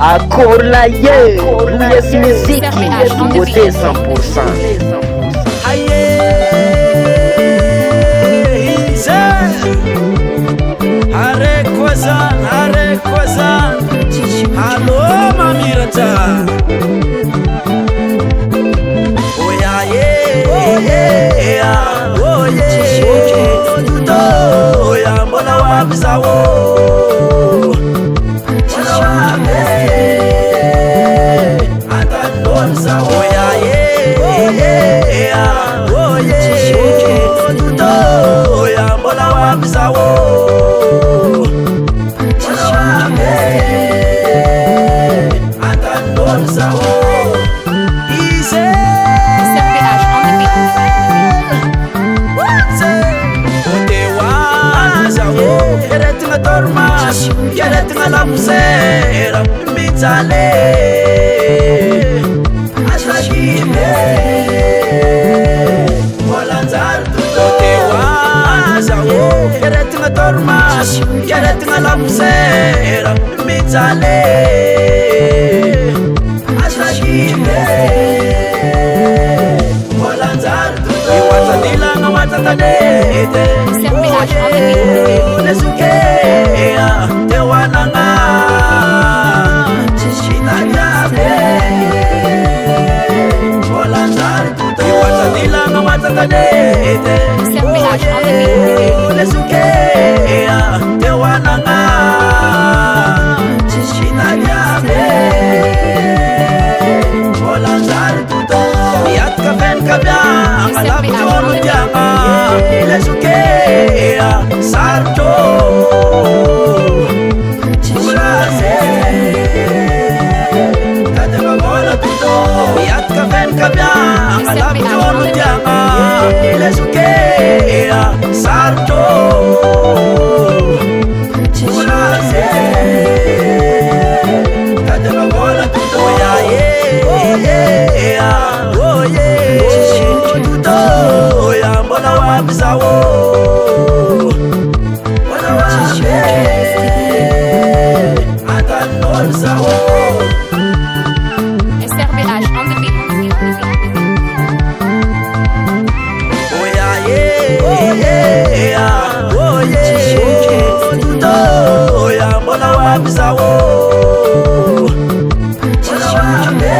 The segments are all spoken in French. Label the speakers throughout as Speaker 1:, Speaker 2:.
Speaker 1: Accord la ye, yes musique, beauté 100%.
Speaker 2: Aye, are kwazan, allo mamirata. Oh yeah, tuto, ya mbona wabizawo. La musera mitale ashakime walanzar tutote wazawo yeretinga tormas yeretinga la musera mitale ashakime walanzar tutote watadila nga watatanete lesuke te wananga Tatanete, lesuke te wananga chitanyame olanzar tuto yat kafen kabya ngalap tolu jama lesuke sarto ulase katema bola tuto yat kafen kabya ngalap tolu jama lesuke sarto ulase katema bola tuto ya tuto ya mbona wabizawo mbona wabe atanolzawo
Speaker 3: SRBH on the beat.
Speaker 2: tuto ya mbona wabizawo mbona wabe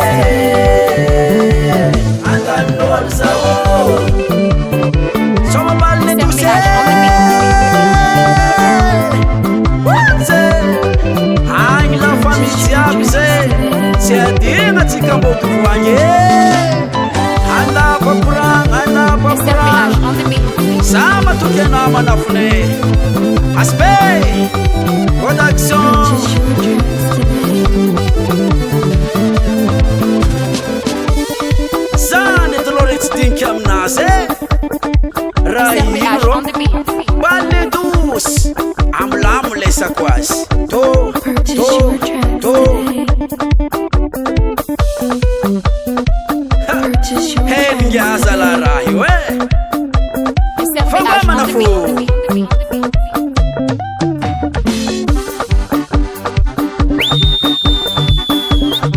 Speaker 2: atanolzawo soma balne tuse Ai la famille siabse siadinga tikambotu wange anda pakurang
Speaker 3: SRBH on the beat.
Speaker 2: sama tukena manafune aspe production zane tolorets dinkam nase
Speaker 3: SRBH
Speaker 2: rairo
Speaker 3: on the beat.
Speaker 2: balle dus amlam lesa kwas to hey ngiyaza la rahi we
Speaker 3: SRBH on the beat.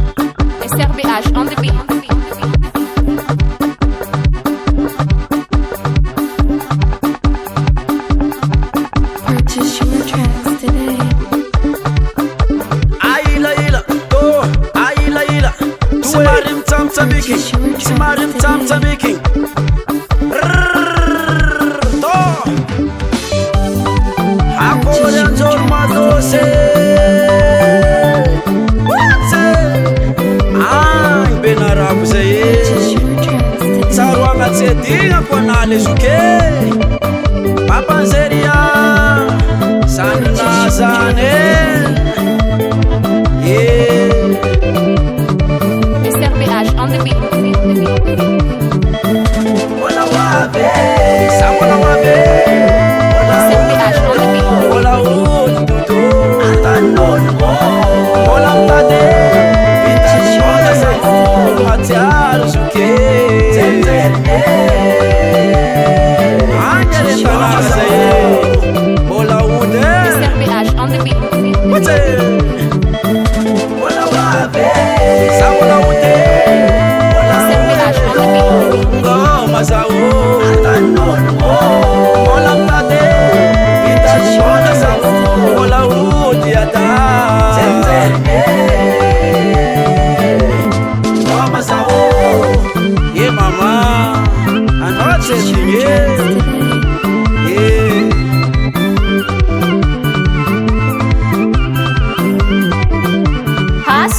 Speaker 3: SRBH on the beat.
Speaker 4: Purchase your tracks today.
Speaker 2: aila to aila simarim tam making to akoyan zor madose ay benarabuze
Speaker 4: Purchase your tracks today.
Speaker 2: sarwanga tsedinga konale zuke papanzeria sanna zane
Speaker 3: SRBH on the beat.
Speaker 2: wala wabe samala wabe
Speaker 3: SRBH on the beat.
Speaker 2: wala ututu atanon mo wala tade pita shona sa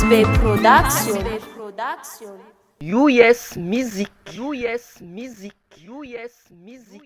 Speaker 5: B Production.
Speaker 1: US Music. US Music. US Music.